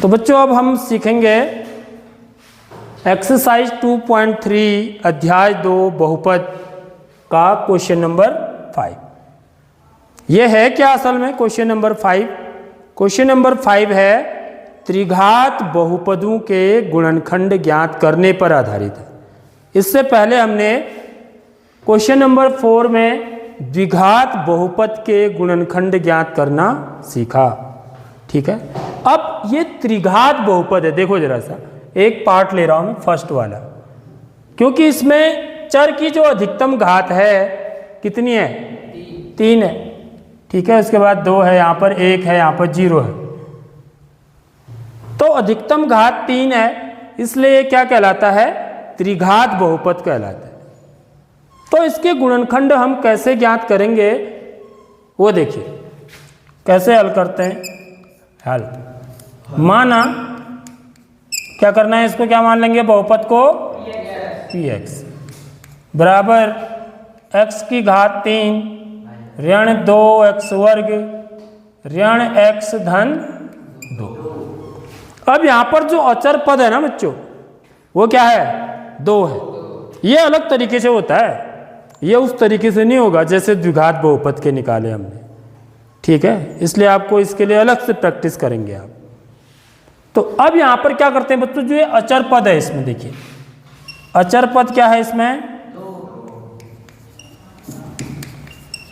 तो बच्चों अब हम सीखेंगे एक्सरसाइज 2.3 अध्याय 2 बहुपद का क्वेश्चन नंबर 5। यह है क्या असल में क्वेश्चन नंबर 5? क्वेश्चन नंबर 5 है त्रिघात बहुपदों के गुणनखंड ज्ञात करने पर आधारित है। इससे पहले हमने क्वेश्चन नंबर 4 में द्विघात बहुपद के गुणनखंड ज्ञात करना सीखा। ठीक है, अब ये त्रिघात बहुपद है। देखो जरा सा, एक पार्ट ले रहा हूं फर्स्ट वाला, क्योंकि इसमें चर की जो अधिकतम घात है कितनी है? 3 है। ठीक है, उसके बाद 2 है, यहां पर 1 है, यहां पर 0 है, तो अधिकतम घात 3 है, इसलिए ये क्या कहलाता है? त्रिघात बहुपद कहलाता है। तो इसके गुणनखंड हम कैसे ज्ञात करेंगे वो देखिए, कैसे हल करते हैं। हल माना क्या करना है, इसको क्या मान लेंगे? बहुपद को px बराबर x की घात 3 ऋण 2x वर्ग ऋण x धन 2। अब यहां पर जो अचर पद है ना बच्चों, वो क्या है? 2 है। ये अलग तरीके से होता है, ये उस तरीके से नहीं होगा जैसे द्विघात बहुपद के निकाले हमने। ठीक है, इसलिए आपको इसके लिए अलग से प्रैक्टिस करेंगे आप। तो अब यहां पर क्या करते हैं बच्चों, जो ये अचर पद है इसमें देखिए, अचर पद क्या है इसमें?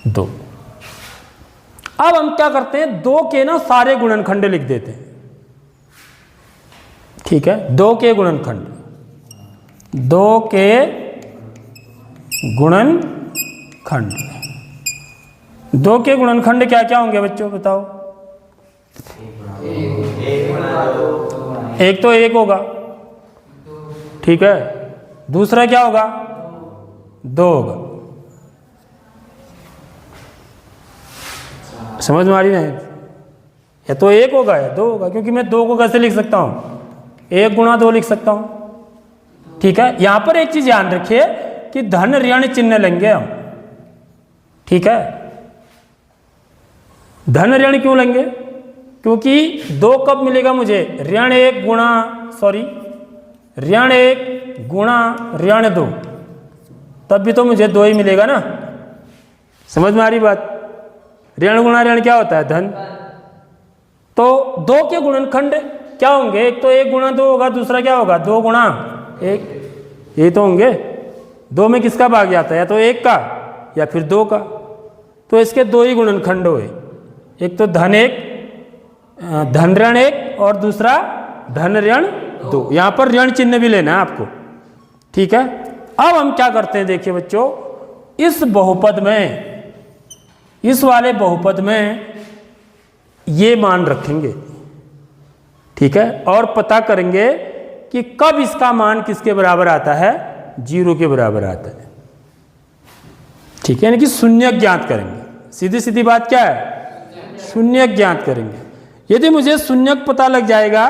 2। अब हम क्या करते हैं, 2 के ना सारे गुणनखंड लिख देते हैं। ठीक है, 2 के गुणनखंड, 2 के गुणनखंड, 2 के गुणनखंड क्या क्या होंगे बच्चों बताओ? एक तो 1 होगा, ठीक है, दूसरा क्या होगा? 2 होगा। समझ में आ रही है? या तो 1 होगा या 2 होगा, क्योंकि मैं 2 को कैसे लिख सकता हूं? 1 गुणा 2 लिख सकता हूं। ठीक है, यहां पर एक चीज ध्यान रखिए कि धन ऋण चिन्ह लेंगे हम। ठीक है, धन ऋण क्यों लेंगे? क्योंकि 2 कब मिलेगा मुझे? ऋण 1 गुणा ऋण 1 गुणा ऋण 2, तब भी तो मुझे 2 ही मिलेगा ना। समझ में आ रही बात? ऋण गुणा ऋण क्या होता है? धन। तो 2 के गुणनखंड क्या होंगे? एक तो 1 गुणा 2 होगा, दूसरा क्या होगा? 2 गुणा 1। ये तो होंगे। 2 में किसका भाग जाता है? या तो 1 का या फिर 2 का। तो इसके 2 ही गुणनखंड हुए, एक तो धन 1 धन ऋण 1 और दूसरा धन ऋण 2। यहां पर ऋण चिन्ह भी लेना है आपको। ठीक है, अब हम क्या करते हैं देखिए बच्चों, इस बहुपद में, इस वाले बहुपद में ये मान रखेंगे। ठीक है, और पता करेंगे कि कब इसका मान किसके बराबर आता है? 0 के बराबर आता है। ठीक है, यानी कि शून्य ज्ञात करेंगे। सीधी सीधी बात क्या है? शून्य ज्ञात करेंगे। यदि मुझे शून्य पता लग जाएगा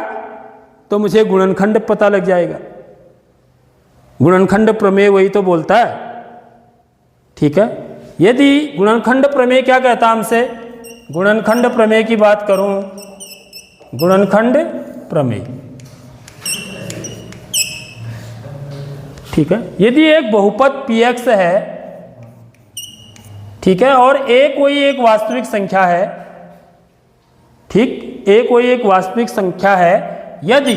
तो मुझे गुणनखंड पता लग जाएगा। गुणनखंड प्रमेय वही तो बोलता है। ठीक है, यदि गुणनखंड प्रमेय क्या कहता हमसे? गुणनखंड प्रमेय की बात करूं, गुणनखंड प्रमेय। ठीक है, यदि एक बहुपद px है, ठीक है, और a कोई एक वास्तविक संख्या है, ठीक, a कोई एक वास्तविक संख्या है, यदि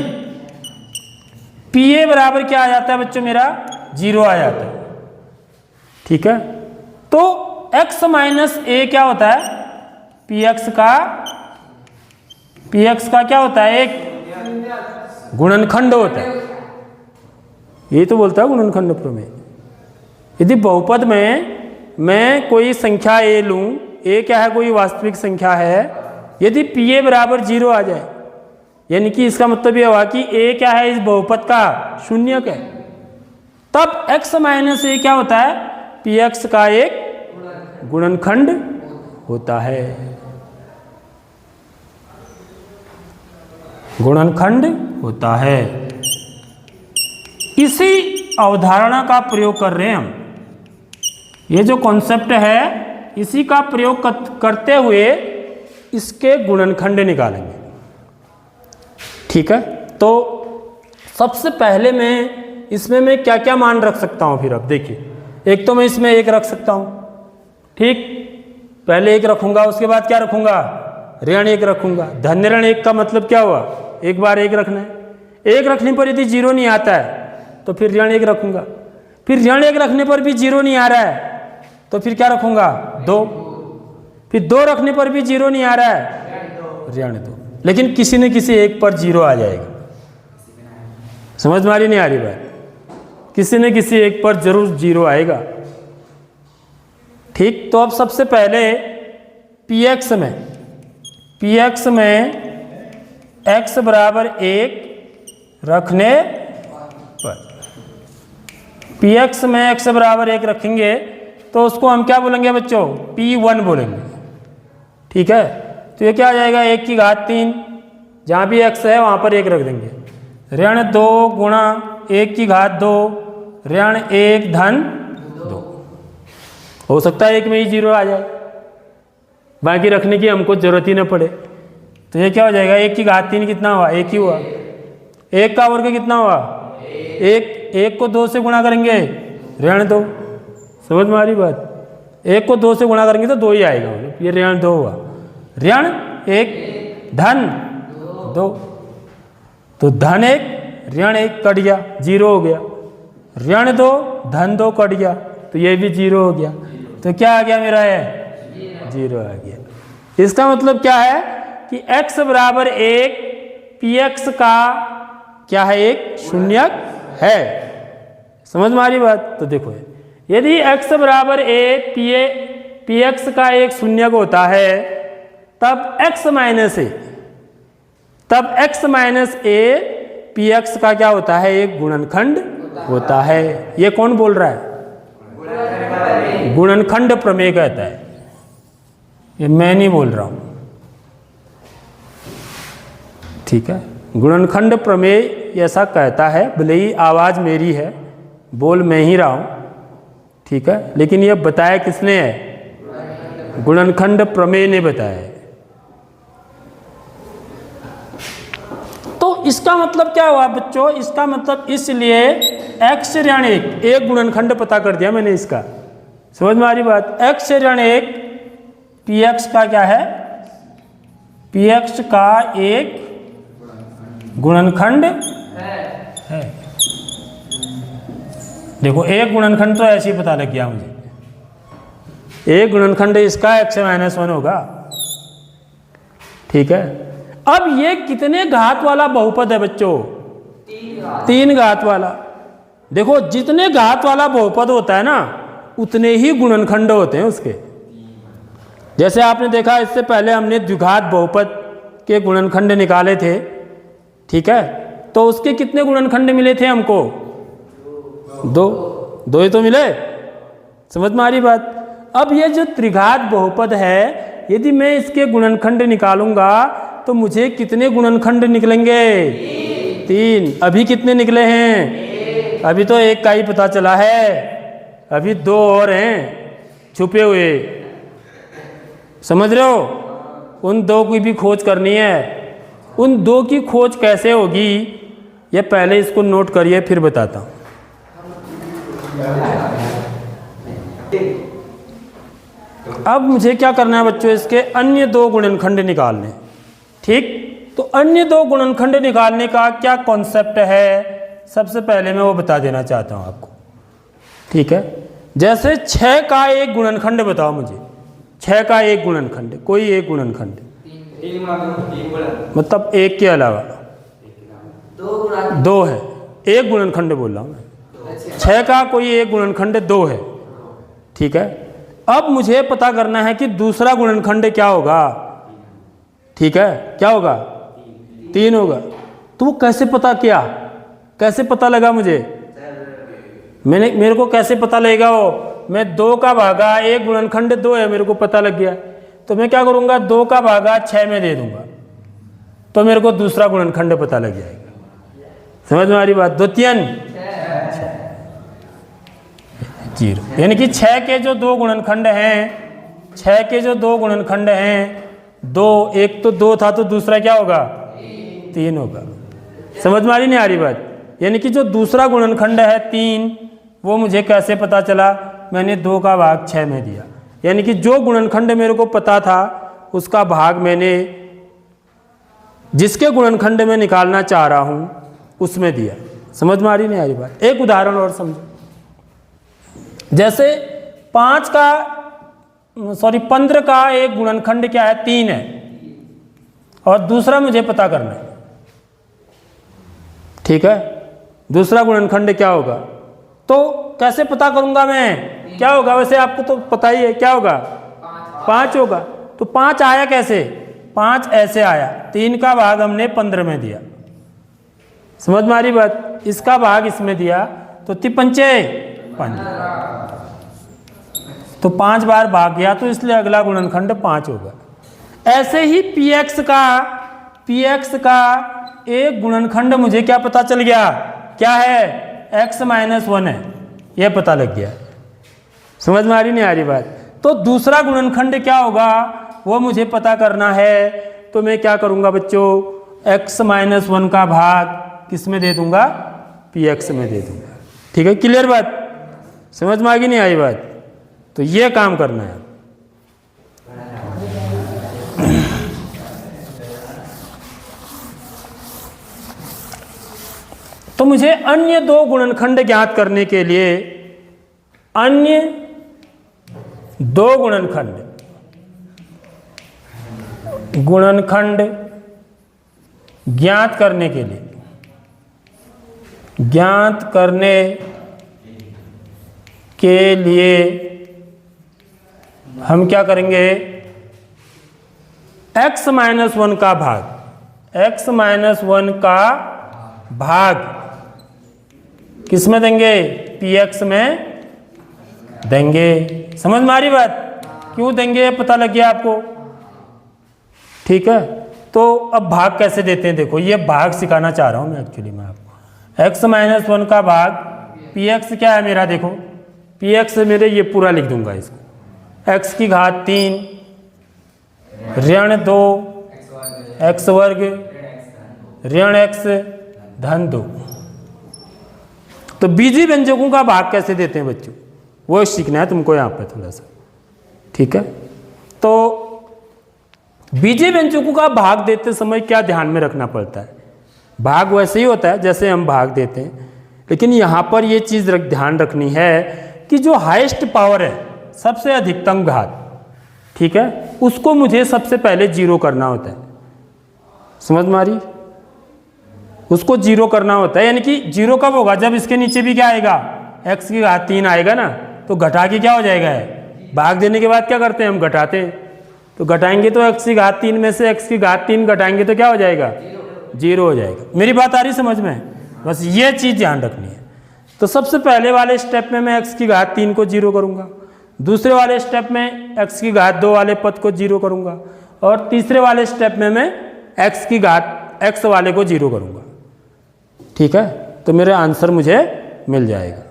pa बराबर क्या आ जाता है बच्चों मेरा? 0 आ जाता है। ठीक है, तो x माइनस a क्या होता है? px का क्या होता है? एक गुणनखंड होता है। ये तो बोलता है गुणनखंड प्रमेय। यदि बहुपद में मैं कोई संख्या a लूं, a क्या है? कोई वास्तविक संख्या है, यदि pa बराबर 0 आ जाए, यानी कि इसका मतलब यह हुआ कि a क्या है इस बहुपद का? शून्यक है। तब x माइनस a क्या होता है? px का एक गुणनखंड होता है। गुणनखंड होता है। इसी अवधारणा का प्रयोग कर रहे हैं हम। ये जो कॉन्सेप्ट है इसी का प्रयोग करते हुए इसके गुणनखंड निकालेंगे। ठीक है, तो सबसे पहले मैं इसमें मैं क्या क्या मान रख सकता हूँ, फिर अब देखिए, एक तो मैं इसमें 1 रख सकता हूँ, ठीक, पहले 1 रखूंगा, उसके बाद क्या रखूंगा, ऋण 1 रखूंगा। धन्य ऋण 1 का मतलब क्या हुआ, एक बार 1 रखना है, 1 रखने पर यदि 0 नहीं आता है तो फिर ऋण 1 रखूंगा, फिर ऋण 1 रखने पर भी 0 नहीं आ रहा है तो फिर क्या रखूंगा, 2, फिर 2 रखने पर भी 0 नहीं आ रहा है, ऋण 2। लेकिन किसी न किसी एक पर 0 आ जाएगा, समझ में आ रही नहीं आ रही बात, किसी न किसी एक पर जरूर 0 आएगा, ठीक। तो अब सबसे पहले px में x बराबर 1 रखने पर, px में x बराबर 1 रखेंगे तो उसको हम क्या बोलेंगे बच्चों, p1 बोलेंगे, ठीक है। तो ये क्या आ जाएगा, 1 की घात 3, जहाँ भी x है वहाँ पर 1 रख देंगे, ऋण 2 गुणा 1 की घात 2 ऋण 1 धन 2। हो सकता है 1 में ही 0 आ जाए, बाकी रखने की हमको जरूरत ही ना पड़े। तो ये क्या हो जाएगा, 1 की घात 3 कितना हुआ, 1 ही हुआ, 1 का वर्ग कितना हुआ, 1 को 2 से गुणा करेंगे ऋण 2, समझ में आ रही बात, 1 को 2 से गुणा करेंगे तो 2 ही आएगा, ये ऋण 2 हुआ, ऋण 1 धन 2, तो धन 1 ऋण 1 कट गया, 0 हो गया, ऋण 2 धन 2 कट गया, तो ये भी 0 हो गया, तो क्या आ गया मेरा है, 0 आ गया। इसका मतलब क्या है कि x बराबर 1 px का क्या है, एक शून्यक है, समझ में आ रही बात। तो देखो यदि x बराबर 1 px का एक शून्यक होता है तब x माइनस a px का क्या होता है, एक गुणनखंड होता है। ये कौन बोल रहा है, गुणनखंड प्रमेय कहता है, ये मैं नहीं बोल रहा हूं, ठीक है। गुणनखंड प्रमेय ऐसा कहता है, भले ही आवाज मेरी है, बोल मैं ही रहा हूं, ठीक है, लेकिन ये बताया किसने है, गुणनखंड प्रमेय ने बताया है। तो इसका मतलब क्या हुआ बच्चों, इसका मतलब इसलिए x ऋण 1 एक गुणनखंड पता कर दिया मैंने इसका, समझ में आ रही बात। x ऋण 1 px का क्या है, px का एक गुणनखंड है। देखो एक गुणनखंड तो ऐसे ही पता लग गया मुझे, एक गुणनखंड इसका x-1 होगा, ठीक है। अब ये कितने घात वाला बहुपद है बच्चों, 3 घात वाला। देखो जितने घात वाला बहुपद होता है ना उतने ही गुणनखंड होते हैं उसके। जैसे आपने देखा इससे पहले हमने द्विघात बहुपद के गुणनखंड निकाले थे, ठीक है, तो उसके कितने गुणनखंड मिले थे हमको, 2 ही तो मिले, समझ में आ रही बात। अब ये जो त्रिघात बहुपद है, यदि मैं इसके गुणनखंड निकालूंगा तो मुझे कितने गुणनखंड निकलेंगे, 3। अभी कितने निकले हैं, अभी तो 1 का ही पता चला है, अभी 2 और हैं छुपे हुए, समझ रहे हो। उन 2 की भी खोज करनी है। उन 2 की खोज कैसे होगी, ये पहले इसको नोट करिए फिर बताता हूं। अब मुझे क्या करना है बच्चों, इसके अन्य 2 गुणनखंड निकालने, ठीक। तो अन्य 2 गुणनखंड निकालने का क्या कॉन्सेप्ट है, सबसे पहले मैं वो बता देना चाहता हूं आपको, ठीक है। जैसे 6 का एक गुणनखंड बताओ मुझे, 6 का एक गुणनखंड, कोई एक गुणनखंड, मतलब 1 के अलावा 2 है, एक गुणनखंड बोल रहा हूं मैं, 6 का कोई एक गुणनखंड 2 है, ठीक है। अब मुझे पता करना है कि दूसरा गुणनखंड क्या होगा, ठीक है, क्या होगा, 3 होगा। तो वो कैसे पता किया, कैसे पता लगा मुझे, मेरे को कैसे पता लगेगा वो, मैं 2 का भागा एक गुणनखंड 2 है, मेरे को पता लग गया, तो मैं क्या करूंगा, 2 का भागा 6 में दे दूंगा, तो मेरे को दूसरा गुणनखंड पता लग जाएगा, समझ में आ रही बात। 2 3 0, यानी कि 6 के जो 2 गुणनखंड हैं, 6 के जो 2 गुणनखंड हैं, 2, एक तो 2 था तो दूसरा क्या होगा, 3 होगा। समझ में आ रही नहीं आ रही बात? यानी कि जो दूसरा गुणनखंड है 3, वो मुझे कैसे पता चला? मैंने 2 का भाग 6 में दिया। यानी कि जो गुणनखंड मेरे को पता था उसका भाग मैंने जिसके गुणनखंड में निकालना चाह रहा हूं उसमें दिया। समझ में आ रही नहीं आ रही बात? एक उदाहरण और समझो। जैसे 15 का एक गुणनखंड क्या है? 3 है, और दूसरा मुझे पता करना है। ठीक है, दूसरा गुणनखंड क्या होगा? तो कैसे पता करूंगा मैं? क्या होगा? वैसे आपको तो पता ही है क्या होगा? 5 होगा। तो 5 आया कैसे? 5 ऐसे आया, 3 का भाग हमने 15 में दिया। समझ में आ रही बात? इसका भाग इसमें दिया तो 3 पंचे 15, तो 5 बार भाग गया, तो इसलिए अगला गुणनखंड 5 होगा। ऐसे ही px का एक गुणनखंड मुझे क्या पता चल गया? क्या है? x - 1 है, यह पता लग गया। समझ में आ रही नहीं आ रही बात? तो दूसरा गुणनखंड क्या होगा वो मुझे पता करना है। तो मैं क्या करूंगा बच्चों? x - 1 का भाग किस में दे दूंगा? px में दे दूंगा। ठीक है, क्लियर बात? समझ में आ गई नहीं आई बात? तो ये काम करना है। तो मुझे अन्य 2 गुणनखंड ज्ञात करने के लिए अन्य 2 गुणनखंड ज्ञात करने के लिए हम क्या करेंगे? x - 1 का भाग किस में देंगे? px में देंगे। समझ में आ रही बात? क्यों देंगे पता लग गया आपको? ठीक है, तो अब भाग कैसे देते हैं देखो, ये भाग सिखाना चाह रहा हूं मैं एक्चुअली मैं आपको। x - 1 का भाग px क्या है मेरा? देखो px मेरे ये पूरा लिख दूंगा इसको, x की घात 3 ऋण 2 x वर्ग ऋण x धन 2। तो बीजीय व्यंजकों का भाग कैसे देते हैं बच्चों, वो सीखना है तुमको यहाँ पे थोड़ा सा। ठीक है, तो बीजीय व्यंजकों का भाग देते समय क्या ध्यान में रखना पड़ता है? भाग वैसे ही होता है जैसे हम भाग देते हैं, लेकिन यहाँ पर ये चीज़ ध्यान रखनी है कि जो हाईएस्ट पावर है, सबसे अधिकतम घात, ठीक है, उसको मुझे सबसे पहले 0 करना होता है। समझ में आ रही? उसको 0 करना होता है। यानी कि 0 कब होगा? जब इसके नीचे भी क्या आएगा? x की घात 3 आएगा ना, तो घटा के क्या हो जाएगा है? भाग देने के बाद क्या करते हैं हम? घटाते हैं। तो घटाएंगे तो x की घात 3 में से x की घात 3 घटाएंगे तो क्या हो जाएगा? 0 हो जाएगा। मेरी बात आ रही समझ में? बस ये चीज़ ध्यान रखनी है। तो सबसे पहले वाले स्टेप में मैं x की घात 3 को 0 करूँगा, दूसरे वाले स्टेप में x की घात 2 वाले पद को 0 करूँगा, और तीसरे वाले स्टेप में मैं x की घात x वाले को 0 करूँगा। ठीक है, तो मेरा आंसर मुझे मिल जाएगा।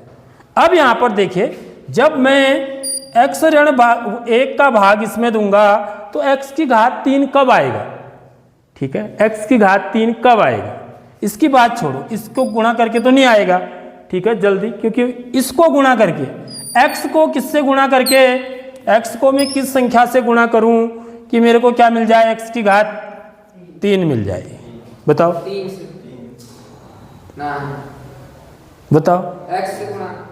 अब यहाँ पर देखिए, जब मैं x ऋण 1 का भाग इसमें दूंगा तो x की घात 3 कब आएगा? ठीक है, x की घात 3 कब आएगा? इसकी बात छोड़ो, इसको गुणा करके तो नहीं आएगा। ठीक है, जल्दी, क्योंकि इसको गुणा करके, x को किससे गुणा करके, x को मैं किस संख्या से गुणा करूं कि मेरे को क्या मिल जाए? x की घात 3 मिल जाए। बताओ बताओ। x से गुणा,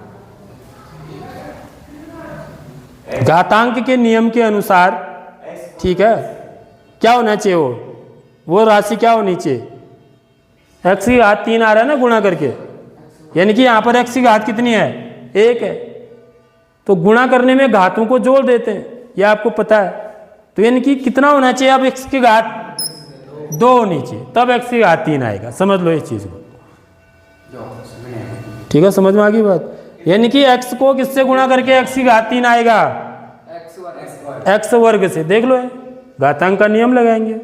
घातांक के नियम के अनुसार, ठीक है, क्या होना चाहिए? वो राशि क्या होनी चाहिए? x की घात 3 आ रहा है ना गुणा करके, यानी कि यहाँ पर x की घात कितनी है? 1 है। तो गुणा करने में घातों को जोड़ देते हैं, यह आपको पता है। तो यानी कि कितना होना चाहिए? अब x की घात 2 होनी चाहिए, तब x की घात 3 आएगा। समझ लो इस चीज़ को। ठीक है, समझ में आ गई बात? यानी कि x को किससे गुणा करके x की घात 3 आएगा? x वर्ग से। देख लो, घातांक का नियम लगाएंगे,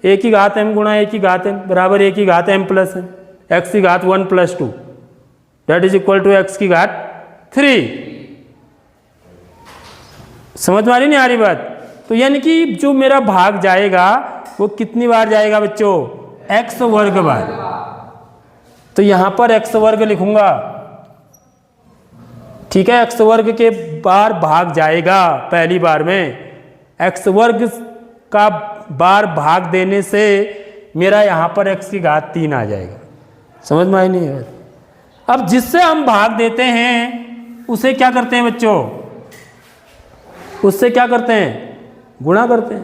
a की घात m गुणा a की घात n बराबर a की घात m प्लस n, x की घात 1 + 2 that is equal to x की घात 3। समझ में आ रही नहीं आ रही बात? तो यानी कि जो मेरा भाग जाएगा वो कितनी बार जाएगा बच्चों? x वर्ग बार। तो यहाँ पर एक्स वर्ग लिखूंगा, ठीक है। एक्स वर्ग के बार भाग जाएगा, पहली बार में एक्स वर्ग का बार भाग देने से मेरा यहाँ पर एक्स की घात 3 आ जाएगा। समझ में आई नहीं है? अब जिससे हम भाग देते हैं उसे क्या करते हैं बच्चों? उससे क्या करते हैं? गुणा करते हैं।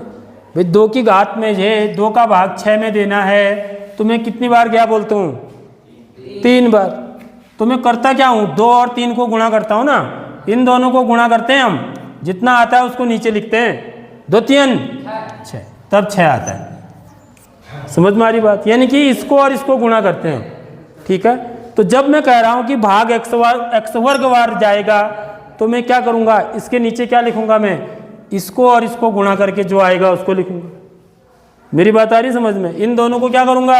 भाई 2 की घात में है 2 का भाग 6 में देना है, तो मैं कितनी बार क्या बोलता हूँ? 3 बार। तो मैं करता क्या हूँ? 2 और 3 को गुणा करता हूँ ना, इन दोनों को गुणा करते हैं हम, जितना आता है उसको नीचे लिखते हैं, 2 3 6, तब 6 आता है। समझ में आ रही बात? यानी कि इसको और इसको गुणा करते हैं, ठीक है। तो जब मैं कह रहा हूँ कि भाग एक्स वर्ग वार जाएगा, तो मैं क्या करूँगा? इसके नीचे क्या लिखूँगा? मैं इसको और इसको गुणा करके जो आएगा उसको लिखूँगा। मेरी बात आ रही समझ में? इन दोनों को क्या करूँगा?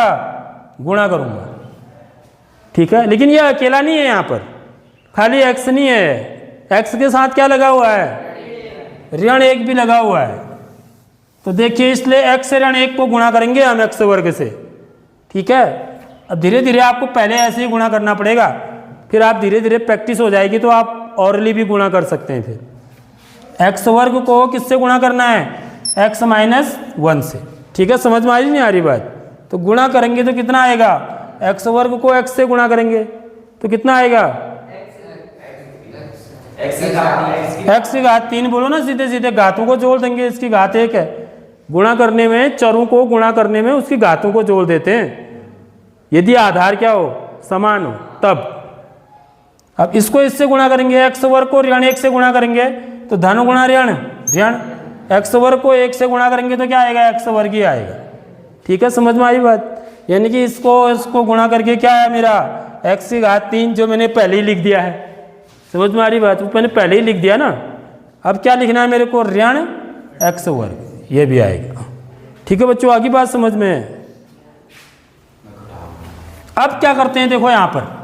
गुणा करूँगा, ठीक है। लेकिन ये अकेला नहीं है, यहाँ पर खाली एक्स नहीं है, एक्स के साथ क्या लगा हुआ है? ऋण 1 भी लगा हुआ है। तो देखिए, इसलिए एक्स से ऋण 1 को गुणा करेंगे हम एक्स वर्ग से, ठीक है। अब धीरे धीरे आपको पहले ऐसे ही गुणा करना पड़ेगा, फिर आप धीरे धीरे प्रैक्टिस हो जाएगी तो आप औरली भी गुणा कर सकते हैं। फिर एक्स वर्ग को किससे गुणा करना है? एक्स माइनस 1 से, ठीक है। समझ में आ रही नहीं आ रही बात? तो गुणा करेंगे तो कितना आएगा? एक्स वर्ग को एक्स से गुणा करेंगे तो कितना आएगा? एक्स की घात 3 बोलो ना, सीधे सीधे घातों को जोड़ देंगे। इसकी घात 1 है, गुणा करने में चरों को गुणा करने में उसकी घातों को जोड़ देते हैं, यदि आधार क्या हो? समान हो तब। अब इसको इससे गुणा करेंगे, एक्स वर्ग को ऋण 1 से गुणा करेंगे तो धन गुणा ऋण ऋण, एक्स वर्ग को 1 से गुणा करेंगे तो क्या आएगा? एक्स वर्ग ही आएगा, ठीक है। समझ में आई बात? यानी कि इसको गुणा करके क्या है मेरा? एक्स की घात 3, जो मैंने पहले ही लिख दिया है। समझ में आ रही बात? मैंने पहले ही लिख दिया ना। अब क्या लिखना है मेरे को? ऋण एक्स वर्ग, ये भी आएगा, ठीक है बच्चों। आगे बात समझ में है? अब क्या करते हैं? देखो यहाँ पर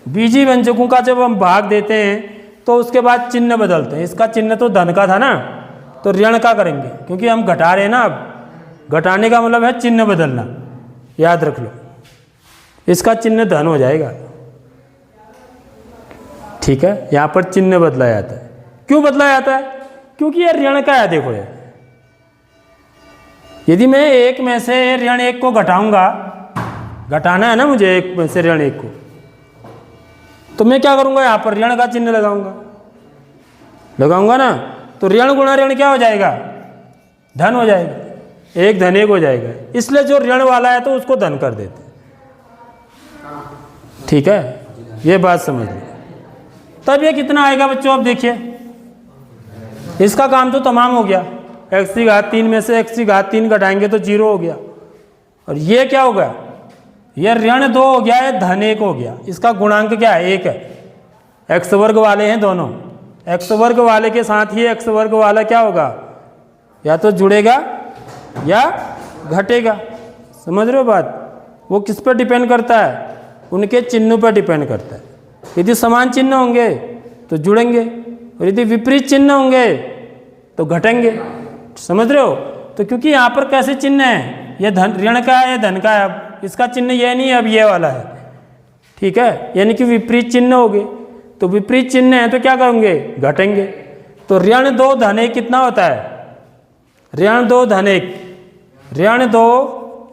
बीजी व्यंजकों का जब हम भाग देते हैं तो उसके बाद चिन्ह बदलते हैं। इसका चिन्ह तो धन का था ना, तो ऋण का करेंगे, क्योंकि हम घटा रहे हैं ना। अब घटाने का मतलब है चिन्ह बदलना, याद रख लो। इसका चिन्ह धन हो जाएगा, ठीक है। यहाँ पर चिन्ह बदला जाता है। क्यों बदला जाता है? क्योंकि ये ऋण का है। देखो ये, यदि मैं 1 में से ऋण 1 को घटाऊंगा, घटाना है ना मुझे 1 में से ऋण 1 को, तो मैं क्या करूंगा? यहाँ पर ऋण का चिन्ह लगाऊंगा ना। तो ऋण गुणा ऋण क्या हो जाएगा? धन हो जाएगा, 1 धन 1 हो जाएगा। इसलिए जो ऋण वाला है तो उसको धन कर देते, ठीक है। ये बात समझ लो। तब ये कितना आएगा बच्चों? अब देखिए, इसका काम तो तमाम हो गया। एक्स की घात 3 में से एक्स की घात 3 घटाएंगे तो 0 हो गया। और ये क्या होगा? ये ऋण 2 हो गया, ये धन 1 हो गया। इसका गुणांक क्या है? 1 है। एक्स वर्ग वाले हैं दोनों, एक्स वर्ग वाले के साथ ही एक्स वर्ग वाला क्या होगा? या तो जुड़ेगा या घटेगा। समझ रहे हो बात? वो किस पर डिपेंड करता है? उनके चिन्हों पर डिपेंड करता है। यदि समान चिन्ह होंगे तो जुड़ेंगे, और यदि विपरीत चिन्ह होंगे तो घटेंगे। समझ रहे हो? तो क्योंकि यहाँ पर कैसे चिन्ह है? ये धन ऋण का है, ये धन का है। अब इसका चिन्ह ये नहीं है, अब ये वाला है, ठीक है। यानी कि विपरीत चिन्ह हो गए, तो विपरीत चिन्ह है तो क्या करेंगे? घटेंगे। तो ऋण 2 धन 1 कितना होता है? ऋण 2 धन 1, ऋण 2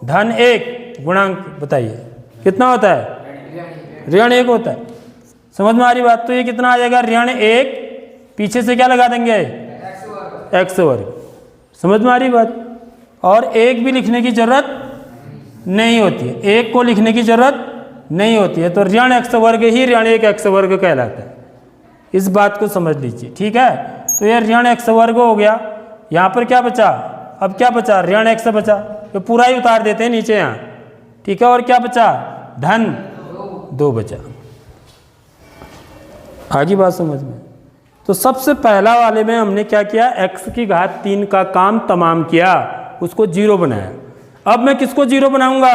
धन 1 गुणांक बताइए कितना होता है? ऋण 1 होता है। समझ में आ रही बात? तो ये कितना आ जाएगा? ऋण 1, पीछे से क्या लगा देंगे? एक्स वर्ग। समझ में आ रही बात? और 1 भी लिखने की जरूरत नहीं होती है, 1 को लिखने की जरूरत नहीं होती है। तो ऋण एक्स वर्ग ही ऋण 1 एक्स वर्ग कहलाता है। इस बात को समझ लीजिए, ठीक है। तो ये ऋण एक्स वर्ग हो गया। यहाँ पर क्या बचा? अब क्या बचा? ऋण एक्स बचा, तो पूरा ही उतार देते हैं नीचे यहाँ, ठीक है। और क्या बचा? धन 2 बचा। आगे बात समझ में? तो सबसे पहला वाले में हमने क्या किया? एक्स की घात 3 का काम तमाम किया, उसको 0 बनाया। अब मैं किसको 0 बनाऊंगा?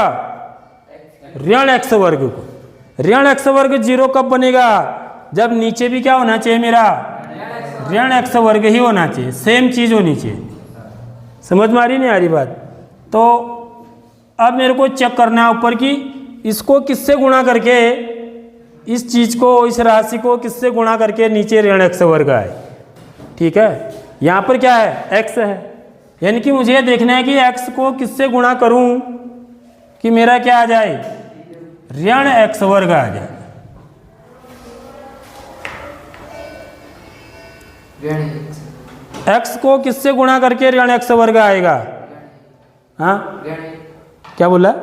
ऋण एक्स वर्ग को। ऋण एक्स वर्ग 0 कब बनेगा? जब नीचे भी क्या होना चाहिए मेरा? ऋण एक्स वर्ग ही होना चाहिए, सेम चीज होनी चाहिए। समझ में आ रही नहीं आ रही बात? तो अब मेरे को चेक करना है ऊपर की इसको किससे गुणा करके, इस चीज़ को, इस राशि को किससे गुणा करके नीचे ऋण एक्स वर्ग आए। ठीक है, यहाँ पर क्या है, एक्स है, यानी कि मुझे देखना है कि एक्स को किससे गुणा करूं कि मेरा क्या आ जाए, ऋण एक्स वर्ग आ जाए। एक्स को किससे गुणा करके ऋण एक्स वर्ग आएगा। हाँ क्या बोला,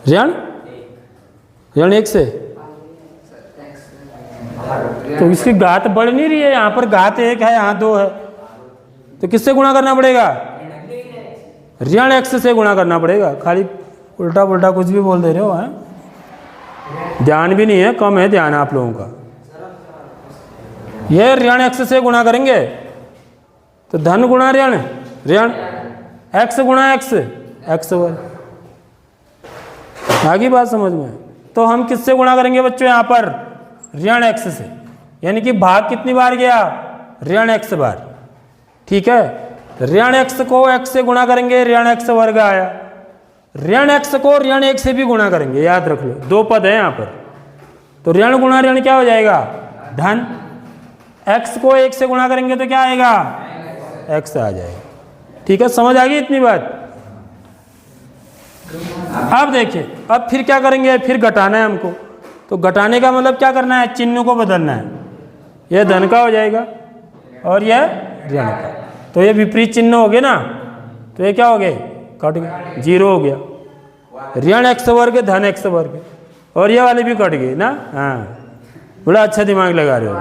ऋण एक से, तो इसकी घात बढ़ नहीं रही है, यहाँ पर घात एक है, यहाँ दो है, तो किससे गुणा करना पड़ेगा, ऋण एक्स से गुणा करना पड़ेगा। खाली उल्टा पुल्टा कुछ भी बोल दे रहे हो, हैं ध्यान भी नहीं है, कम है ध्यान आप लोगों का। ये ऋण एक्स से गुणा करेंगे तो धन गुणा ऋण, ऋण एक्स गुणा एक्स, एक्स वर्ग। आगे बात समझ में, तो हम किससे गुणा करेंगे बच्चों, यहाँ पर ऋण एक्स से, यानी कि भाग कितनी बार गया, ऋण एक्स बार। ठीक है, ऋण एक्स को एक्स से गुणा करेंगे, ऋण एक्स वर्ग आया। ऋण एक्स को ऋण एक से भी गुणा करेंगे, याद रख लो, दो पद है यहाँ पर, तो ऋण गुणा ऋण क्या हो जाएगा, धन। एक्स को एक से गुणा करेंगे तो क्या आएगा, एक्स आ जाएगा। ठीक है, समझ आ गई इतनी बात। अब देखिए, अब फिर क्या करेंगे, फिर घटाना है हमको, तो घटाने का मतलब क्या करना है, चिन्ह को बदलना है। यह धन का हो जाएगा और यह ऋण का, तो ये विपरीत चिन्ह हो गए ना, तो ये क्या हो गए, कट गए, जीरो हो गया। ऋण एक्स वर्ग धन एक्स वर्ग, और ये वाले भी कट गए ना। हाँ बड़ा अच्छा दिमाग लगा रहे हो,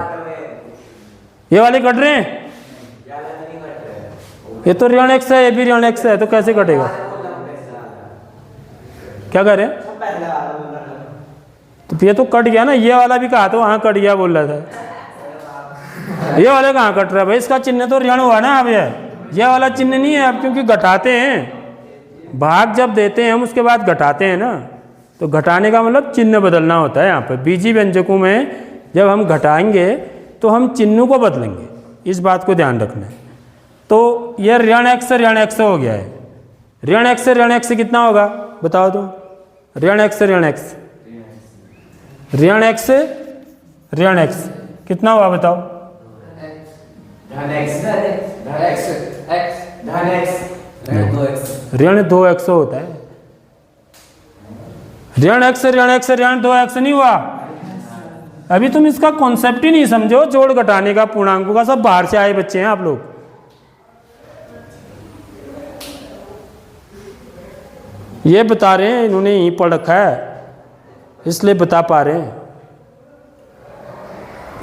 ये वाले कट रहे हैं, ये तो ऋण एक्स है, ये भी ऋण एक्स है, तो कैसे कटेगा, क्या करें, तो ये तो कट गया ना, ये वाला भी कहा तो वहाँ कट गया बोल रहा था, ये वाले कहाँ कट रहा है भाई, इसका चिन्ह तो ऋण हुआ ना। अब ये वाला चिन्ह नहीं है अब, क्योंकि घटाते हैं, भाग जब देते हैं हम उसके बाद घटाते हैं ना, तो घटाने का मतलब चिन्ह बदलना होता है। यहाँ पर बीजी व्यंजकों में जब हम घटाएंगे तो हम चिन्ह को बदलेंगे, इस बात को ध्यान रखना है। तो यह ऋण एक्स हो गया है, ऋण एक्स कितना होगा बताओ तो, ऋण एक्स ऋण एक्स कितना हुआ बताओ, ऋण 2x होता है, ऋण एक्स ऋण 2x नहीं हुआ। अभी तुम इसका कॉन्सेप्ट ही नहीं समझो, जोड़ घटाने का, पूर्णांकों का, सब बाहर से आए बच्चे हैं आप लोग। ये बता रहे हैं, इन्होंने यहीं पढ़ रखा है इसलिए बता पा रहे हैं।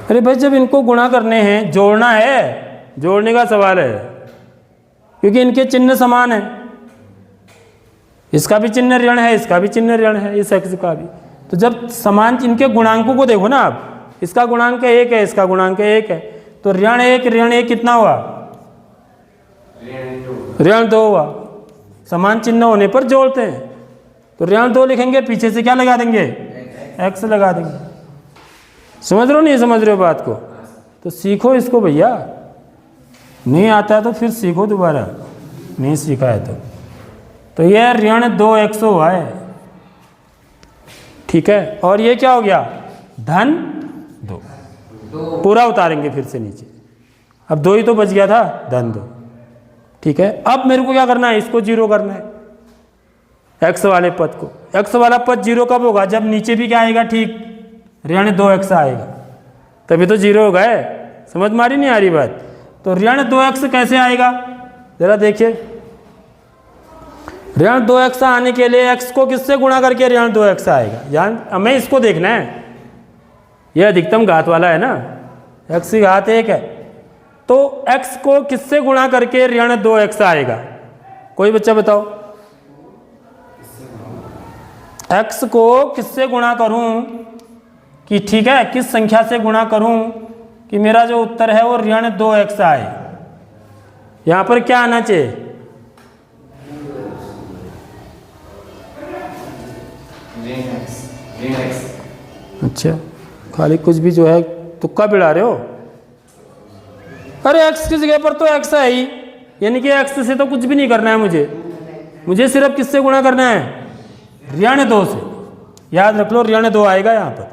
अरे भाई जब इनको गुणा करने हैं, जोड़ना है, जोड़ने का सवाल है, क्योंकि इनके चिन्ह समान है, इसका भी चिन्ह ऋण है, इसका भी चिन्ह ऋण है, इस एक्स का भी। तो जब समान इनके गुणांकों को देखो ना आप, इसका गुणांक 1 है, इसका गुणांक 1 है, तो ऋण एक कितना हुआ, ऋण 2 हुआ। समान चिन्ह होने पर जोड़ते हैं, तो ऋण 2 लिखेंगे, पीछे से क्या लगा देंगे, एक्स लगा देंगे। समझ रहे हो नहीं समझ रहे हो बात को, तो सीखो इसको भैया, नहीं आता है तो फिर सीखो दोबारा, नहीं सीखा है तो यह ऋण 2x हुआ है। ठीक है, और ये क्या हो गया, धन 2, पूरा उतारेंगे फिर से नीचे, अब 2 ही तो बच गया था, धन 2। ठीक है, अब मेरे को क्या करना है, इसको जीरो करना है, एक्स वाले पद को। एक्स वाला पद जीरो कब होगा, जब नीचे भी क्या आएगा, ठीक ऋण 2x आएगा, तभी तो जीरो होगा। समझ मारी नहीं आ रही बात, तो ऋण 2x कैसे आएगा जरा देखिए। ऋण 2x आने के लिए x को किससे गुणा करके ऋण 2x आएगा, यानी हमें इसको देखना है, यह अधिकतम घात वाला है ना, x की घात 1 है, तो x को किससे गुणा करके ऋण 2x आएगा, कोई बच्चा बताओ। x को किससे गुणा करूं कि ठीक है, किस संख्या से गुणा करूं कि मेरा जो उत्तर है वो ऋण 2x आए। यहां पर क्या आना चाहिए, अच्छा खाली कुछ भी जो है तुक्का बिड़ा रहे हो। अरे x की जगह पर तो x है ही, यानी कि x से तो कुछ भी नहीं करना है मुझे सिर्फ किससे गुणा करना है, ऋण 2 से, याद रख लो ऋण 2 आएगा यहाँ पर,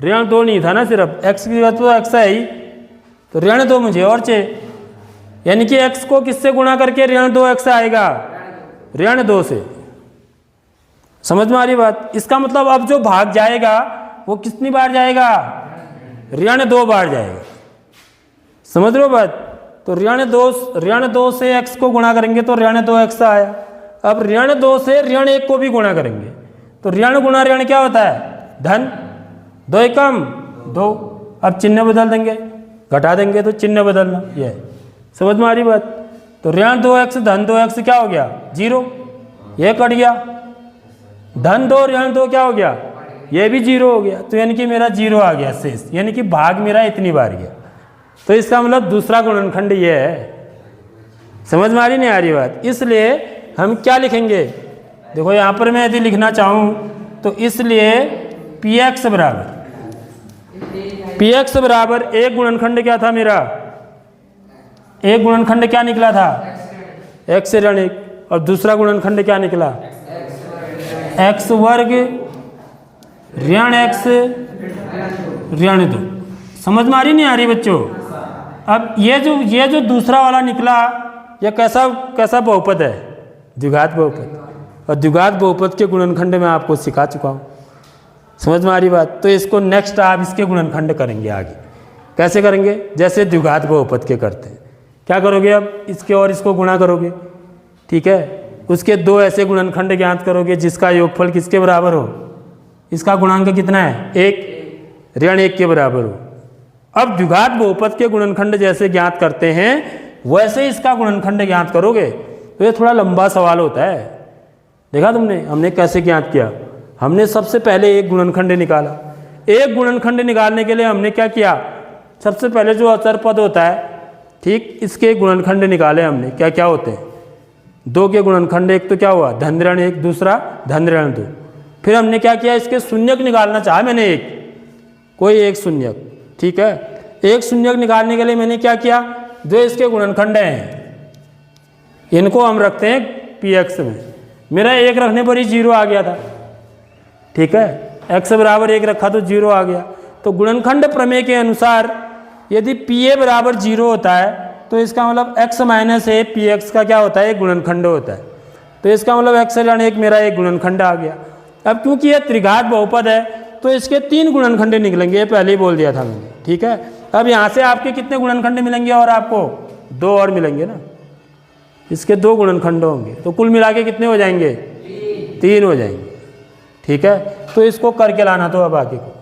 ऋण 2 नहीं था ना सिर्फ, x की जगह तो x है ही, तो ऋण 2 मुझे और चाहिए, यानी कि x को किससे गुणा करके ऋण 2x आएगा, ऋण 2 से। समझ में आ रही बात? इसका मतलब अब जो भाग जाएगा वो कितनी बार जाएगा, ऋण 2 बार जाएगा। समझ रहे हो बात? तो ऋण 2 से x को गुणा करेंगे तो ऋण 2x आया। अब ऋण 2 से ऋण 1 को भी गुणा करेंगे तो ऋण गुणा ऋण क्या होता है, धन, 2 एकम 2। अब चिन्ह बदल देंगे, घटा देंगे तो चिन्ह बदलना, ये समझ में आ रही बात? तो ऋण 2x धन 2x क्या हो गया, 0, ये कट गया, धन 2 ऋण 2 क्या हो गया, ये भी 0 हो गया, तो यानी कि मेरा 0 आ गया शेष, यानी कि भाग मेरा इतनी बार गया। तो इसका मतलब दूसरा गुणनखंड ये है। समझ में आ रही नहीं आ रही बात? इसलिए हम क्या लिखेंगे, देखो यहाँ पर मैं यदि लिखना चाहूँ तो इसलिए px बराबर एक गुणनखंड क्या था मेरा, एक गुणनखंड क्या निकला था, x से ऋण 1, और दूसरा गुणनखंड क्या निकला, x वर्ग ऋण x ऋण 2। समझ में आ रही नहीं आ रही बच्चों? अब ये जो दूसरा वाला निकला, ये कैसा बहुपद है, द्विघात बहुपद, और द्विघात बहुपद के गुणनखंड में आपको सिखा चुका हूँ। समझ में आ रही बात? तो इसको नेक्स्ट आप इसके गुणनखंड करेंगे आगे। कैसे करेंगे, जैसे द्विघात बहुपद के करते हैं। क्या करोगे, अब इसके और इसको गुणा करोगे, ठीक है, उसके 2 ऐसे गुणनखंड ज्ञात करोगे जिसका योगफल किसके बराबर हो, इसका गुणांक कितना है, 1 ऋण 1 के बराबर हो। अब द्विघात बहुपद के गुणनखंड जैसे ज्ञात करते हैं वैसे इसका गुणनखंड ज्ञात करोगे, तो ये थोड़ा लंबा सवाल होता है। देखा तुमने हमने कैसे ज्ञात किया, हमने सबसे पहले एक गुणनखंड निकाला। एक गुणनखंड निकालने के लिए हमने क्या किया, सबसे पहले जो अचर पद होता है, ठीक, इसके गुणनखंड निकाले हमने। क्या क्या होते हैं, 2 के गुणनखंड, एक तो क्या हुआ धन ऋण 1, दूसरा धन ऋण 2। फिर हमने क्या किया, इसके शून्यक निकालना चाहा मैंने, कोई एक शून्यक, ठीक है। एक शून्यक निकालने के लिए मैंने क्या किया, जो इसके गुणनखंड हैं इनको हम रखते हैं px में। मेरा 1 रखने पर ही 0 आ गया था, ठीक है, x बराबर 1 रखा तो 0 आ गया। तो गुणनखंड प्रमेय के अनुसार यदि pa बराबर 0 होता है तो इसका मतलब x माइनस a px का क्या होता है, एक गुणनखंड होता है। तो इसका मतलब x ऋण 1 मेरा एक गुणनखंड आ गया। अब क्योंकि यह त्रिघात बहुपद है तो इसके 3 गुणनखंड निकलेंगे, ये पहले ही बोल दिया था मैंने, ठीक है। अब यहाँ से आपके कितने गुणनखंड मिलेंगे, और आपको 2 और मिलेंगे ना, इसके 2 गुणनखंड होंगे, तो कुल मिला के कितने हो जाएंगे, 3 हो जाएंगे, ठीक है। तो इसको करके लाना तो अब आगे को।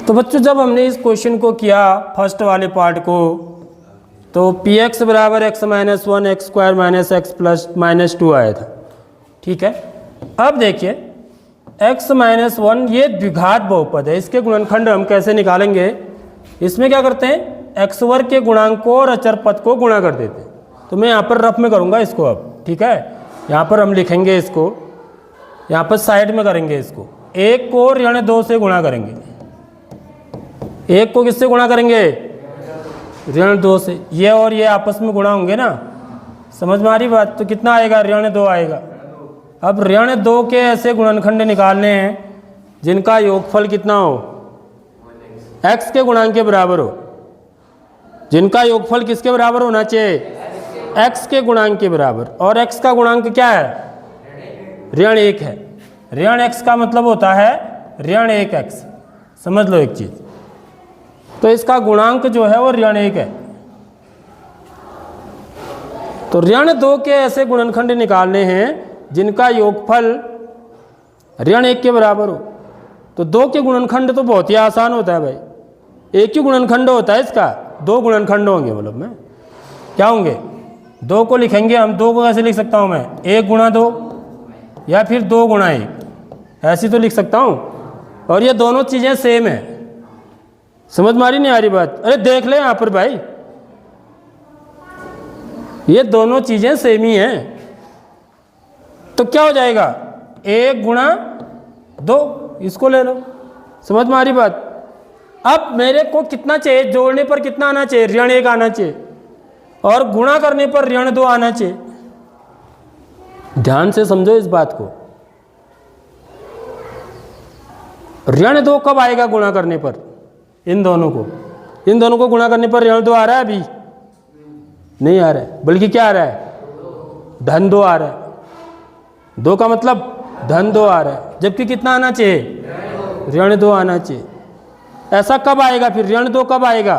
तो बच्चों जब हमने इस क्वेश्चन को किया फर्स्ट वाले पार्ट को, तो px बराबर x minus 1 x square minus x plus minus 2 आया था, ठीक है। अब देखिए x माइनस 1 ये द्विघात बहुपद है, इसके गुणनखंड हम कैसे निकालेंगे, इसमें क्या करते हैं, x वर्ग के गुणांक को और अचर पद को गुणा कर देते हैं। तो मैं यहाँ पर रफ में करूँगा इसको अब, ठीक है। यहाँ पर हम लिखेंगे इसको, यहाँ पर साइड में करेंगे इसको, 1 को ऋण 2 से गुणा करेंगे, 1 को किससे गुणा करेंगे, ऋण 2 से। ये और ये आपस में गुणा होंगे ना, समझ में आ रही बात? तो कितना आएगा, ऋण 2 आएगा। अब ऋण 2 के ऐसे गुणनखंड निकालने हैं जिनका योगफल कितना हो, x के गुणांक के बराबर हो। जिनका योगफल किसके बराबर होना चाहिए, x के गुणांक के बराबर, और x का गुणांक क्या है, ऋण 1 है। ऋण x का मतलब होता है ऋण 1x, समझ लो एक चीज। तो इसका गुणांक जो है वो ऋण 1 है। तो ऋण 2 के ऐसे गुणनखंड निकालने हैं जिनका योगफल ऋण 1 के बराबर हो। तो 2 के गुणनखंड तो बहुत ही आसान होता है भाई, एक ही गुणनखंड होता है इसका, 2 गुणनखंड होंगे, मतलब में क्या होंगे, 2 को लिखेंगे हम। 2 को कैसे लिख सकता हूँ मैं, 1 गुणा 2 या फिर 2 गुणा 1, ऐसी तो लिख सकता हूँ। और ये दोनों चीज़ें सेम है, समझ में आ रही नहीं आ रही बात? अरे देख ले यहाँ पर भाई, ये दोनों चीज़ें सेम ही हैं। तो क्या हो जाएगा, 1 गुणा 2, इसको ले लो, समझ में आ रही बात? अब मेरे को कितना चाहिए, जोड़ने पर कितना आना चाहिए, ऋण 1 आना चाहिए, और गुणा करने पर ऋण 2 आना चाहिए। ध्यान से समझो इस बात को। ऋण 2 कब आएगा गुणा करने पर? इन दोनों को गुणा करने पर ऋण 2 आ रहा है? अभी नहीं आ रहा है, बल्कि क्या आ रहा है, धन 2 आ रहा है। 2 का मतलब धन 2 आ रहा है, जबकि कितना आना चाहिए, ऋण 2 आना चाहिए। ऐसा कब आएगा फिर, ऋण 2 कब आएगा?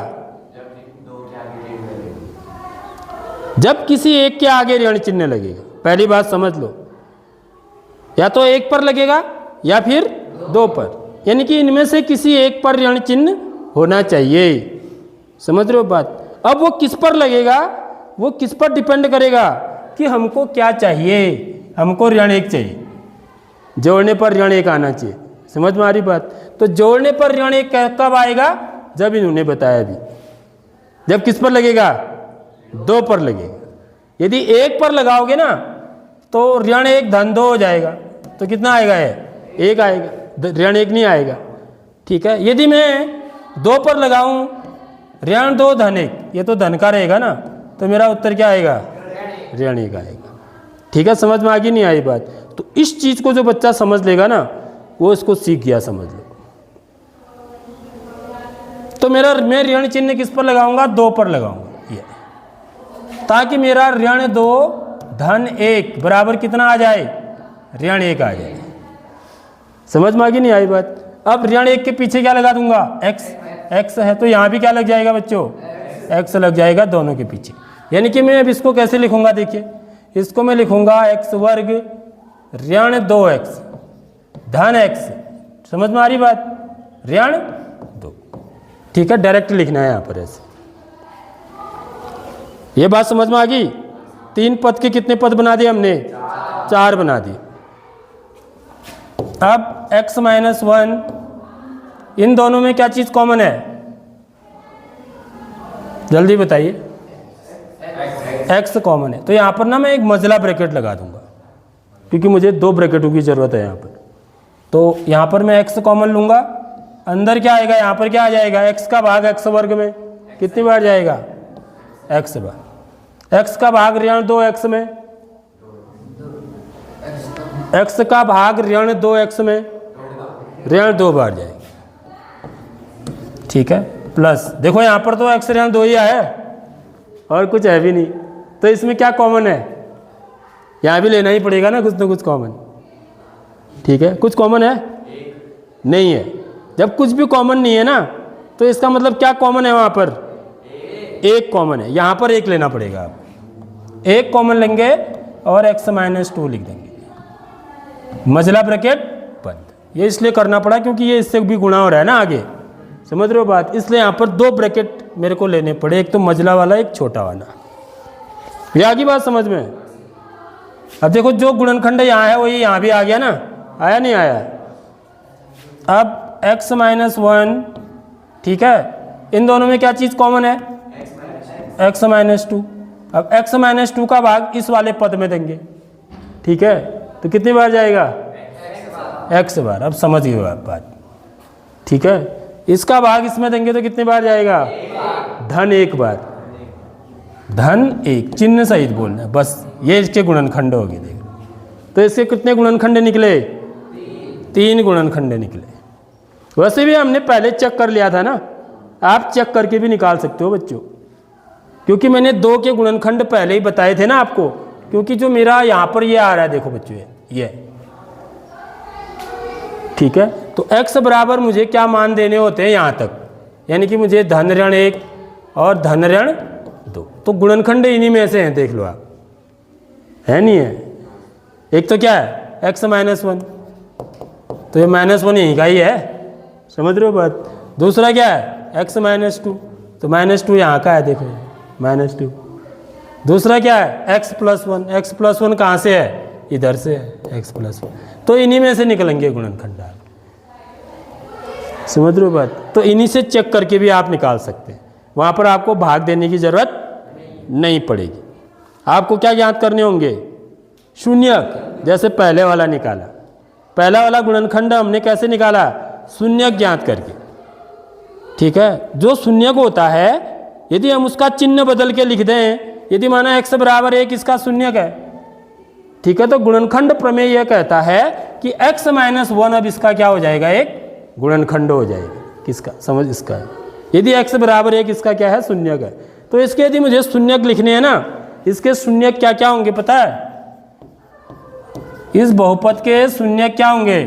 जब किसी एक के आगे ऋण चिन्ह लगेगा। पहली बात समझ लो, या तो 1 पर लगेगा या फिर 2 पर, यानी कि इनमें से किसी एक पर ऋण चिन्ह होना चाहिए। समझ रहे हो बात? अब वो किस पर लगेगा, वो किस पर डिपेंड करेगा कि हमको क्या चाहिए। हमको ऋण 1 चाहिए, जोड़ने पर ऋण 1 आना चाहिए। समझ में आ रही बात? तो जोड़ने पर ऋण 1 कब आएगा? जब इन्होंने बताया अभी। जब किस पर लगेगा? 2 पर लगेगा। यदि 1 पर लगाओगे ना तो ऋण 1 धन 2 हो जाएगा, तो कितना आएगा, है 1 आएगा, ऋण 1 नहीं आएगा। ठीक है। यदि मैं 2 पर लगाऊं ऋण 2 धन 1, ये तो धन का रहेगा ना, तो मेरा उत्तर क्या आएगा, ऋण 1 आएगा। ठीक है, समझ में आ गई नहीं आई बात? तो इस चीज को जो बच्चा समझ लेगा ना, वो इसको सीख गया, समझ लो। तो मैं ऋण चिन्ह किस पर लगाऊंगा, 2 पर लगाऊंगा, ये, ताकि मेरा ऋण 2 धन 1 बराबर कितना आ जाए, ऋण 1 आ जाए। समझ में आ गई नहीं आई बात? अब ऋण 1 के पीछे क्या लगा दूंगा, x है, तो यहां भी क्या लग जाएगा बच्चों, x लग जाएगा दोनों के पीछे। यानी कि मैं अब इसको कैसे लिखूंगा, देखिए इसको मैं लिखूंगा x वर्ग ऋण 2x धन x। समझ में आ रही बात, ऋण 2। ठीक है, डायरेक्ट लिखना है यहां पर ऐसे। ये बात समझ में आ गई? 3 पद के कितने पद बना दिए हमने, 4 बना दिए। अब x माइनस 1, इन दोनों में क्या चीज कॉमन है, जल्दी बताइए। x कॉमन है, तो यहां पर ना मैं एक मजला ब्रैकेट लगा दूंगा, क्योंकि मुझे 2 ब्रैकेटों की जरूरत है यहां पर। तो यहां पर मैं x कॉमन लूंगा, अंदर क्या आएगा, यहां पर क्या आ जाएगा, x का भाग x वर्ग में कितनी बार जाएगा, x बार। x का भाग ऋण 2x में, x का भाग ऋण 2x में ऋण 2 बार जाएगा। ठीक है, प्लस देखो यहां पर तो x ऋण 2 ही है और कुछ है भी नहीं, तो इसमें क्या कॉमन है, यहां भी लेना ही पड़ेगा ना कुछ कॉमन। ठीक है, कुछ कॉमन है नहीं है। जब कुछ भी कॉमन नहीं है ना, तो इसका मतलब क्या कॉमन है, वहां पर 1 कॉमन है, यहां पर 1 लेना पड़ेगा। आप 1 कॉमन लेंगे और x माइनस 2 लिख देंगे, मजला ब्रैकेट बंद। ये इसलिए करना पड़ा क्योंकि ये इससे भी गुणा हो रहा है ना आगे, समझ रहे हो बात? इसलिए यहाँ पर 2 ब्रैकेट मेरे को लेने पड़े, एक तो मजला वाला, एक छोटा वाला। ये आगे बात समझ में? अब देखो जो गुणनखंड यहाँ है वही यहाँ भी आ गया ना, आया नहीं आया? अब x माइनस 1, ठीक है, इन दोनों में क्या चीज़ कॉमन है, x माइनस 2। अब x माइनस 2 का भाग इस वाले पद में देंगे। ठीक है, तो कितनी बार जाएगा, x बार। अब समझ गए आप बात? ठीक है, इसका भाग इसमें देंगे तो कितनी बार जाएगा, धन 1 बार। धन 1 चिन्ह सहित बोलना है बस, ये इसके गुणनखंड हो गए। देखो तो इसके कितने गुणनखंड निकले, 3 गुणनखंड निकले। वैसे भी हमने पहले चेक कर लिया था ना, आप चेक करके भी निकाल सकते हो बच्चों, क्योंकि मैंने 2 के गुणनखंड पहले ही बताए थे ना आपको। क्योंकि जो मेरा यहाँ पर ये आ रहा है, देखो बच्चों ये, ठीक है, तो x बराबर मुझे क्या मान देने होते हैं यहाँ तक, यानी कि मुझे धन ऋण 1 और धन ऋण 2। तो गुणनखंड इन्हीं में से हैं, देख लो आप, है नहीं है? एक तो क्या है x माइनस 1, तो ये माइनस 1 यहीं का ही है, समझ रहे हो बात? दूसरा क्या है x माइनस 2, तो माइनस 2 यहाँ का है, देखो माइनस 2। दूसरा क्या है x प्लस 1, x प्लस 1 कहाँ से है, इधर से है x प्लस 1। तो इन्हीं में से निकलेंगे गुणनखंड, समझ रहे हो बात? तो इन्हीं से चेक करके भी आप निकाल सकते हैं, वहाँ पर आपको भाग देने की जरूरत नहीं पड़ेगी। आपको क्या ज्ञात करने होंगे, शून्यक, जैसे पहले वाला निकाला। पहला वाला गुणनखंड हमने कैसे निकाला, शून्यक ज्ञात करके। ठीक है। जो शून्यक होता है यदि हम उसका चिन्ह बदल के लिख दें, यदि माना x बराबर 1 इसका शून्यक है, ठीक है, तो गुणनखंड प्रमेय यह कहता है कि x माइनस 1 अब इसका क्या हो जाएगा, एक गुणनखंड हो जाएगा। किसका, समझ इसका है। यदि x बराबर 1 इसका क्या है, शून्यक है। तो इसके यदि मुझे शून्यक लिखने हैं ना, इसके शून्यक क्या क्या होंगे पता है? इस बहुपद के शून्यक क्या होंगे?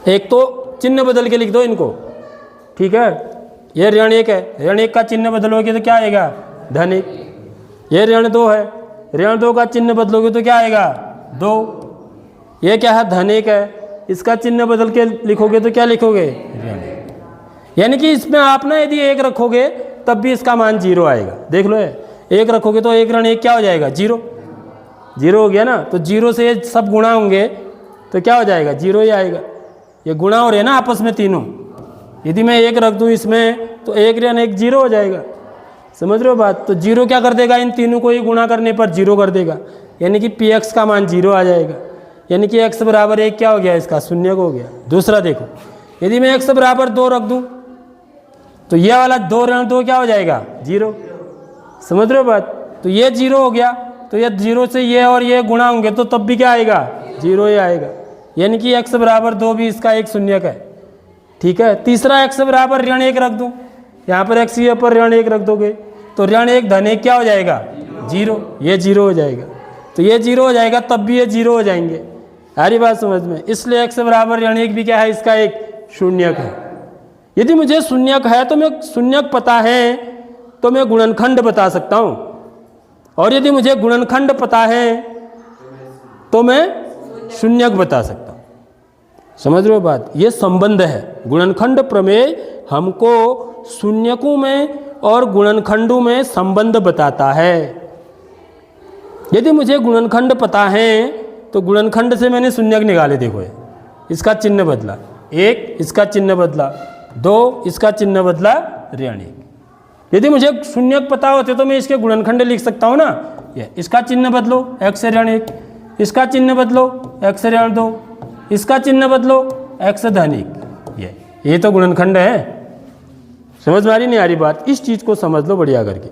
एक तो चिन्ह बदल के लिख दो इनको, ठीक है। ये ऋण 1 है, ऋण 1 का चिन्ह बदलोगे तो क्या आएगा, धन 1। ये ऋण 2 है, ऋण 2 का चिन्ह बदलोगे तो क्या आएगा, 2। ये क्या है, धन 1 है, इसका चिन्ह बदल के लिखोगे तो क्या लिखोगे, ऋण 1। यानी कि इसमें आप ना यदि 1 रखोगे तब भी इसका मान 0 आएगा। देख लो, 1 रखोगे तो 1 ऋण 1 क्या हो जाएगा, 0। 0 हो गया ना, तो 0 से ये सब गुणा होंगे तो क्या हो जाएगा, 0 ही आएगा। ये गुणा हो रहे हैं ना आपस में तीनों। यदि मैं 1 रख दूँ इसमें तो 1 ऋण 1 0 हो जाएगा। समझ रहे हो बात? तो 0 क्या कर देगा, इन तीनों को ही गुणा करने पर 0 कर देगा, यानी कि px का मान 0 आ जाएगा। यानी कि x बराबर 1 क्या हो गया, इसका शून्यक हो गया। दूसरा देखो, यदि मैं x बराबर 2 रख दूँ तो यह वाला 2 ऋण 2 क्या हो जाएगा, 0। समझ रहे हो बात? तो ये 0 हो गया, तो ये 0 से ये और ये गुणा होंगे तो तब भी क्या आएगा, 0 ही आएगा। यानी कि x बराबर 2 भी इसका एक शून्यक है, ठीक है। तीसरा x बराबर ऋण 1 रख दूँ, यहाँ पर x ये पर ऋण 1 रख दोगे तो ऋण 1 धन 1 क्या हो जाएगा, 0। ये 0 हो जाएगा, तो ये 0 हो जाएगा, तब भी ये 0 हो जाएंगे। सारी बात समझ में? इसलिए x बराबर ऋण 1 भी क्या है, इसका एक शून्यक है। यदि मुझे शून्यक है तो मैं शून्यक पता है तो मैं गुणनखंड बता सकता हूँ, और यदि मुझे गुणनखंड पता है तो मैं शून्यक बता सकता हूँ। समझ रहे हो बात? ये संबंध है। गुणनखंड प्रमेय हमको शून्यकों में और गुणनखंडों में संबंध बताता है। यदि मुझे गुणनखंड पता है तो गुणनखंड से मैंने शून्यक निकाले। देखो, इसका चिन्ह बदला 1, इसका चिन्ह बदला 2, इसका चिन्ह बदला ऋण 1। यदि मुझे शून्यक पता होते तो मैं इसके गुणनखंड लिख सकता हूँ ना। ये इसका चिन्ह बदलो, x ऋण 1, इसका चिन्ह बदलो, x ऋण 2, इसका चिन्ह बदलो, x धन 1। ये तो गुणनखंड है। समझ में आ रही नहीं आ रही बात? इस चीज़ को समझ लो बढ़िया करके।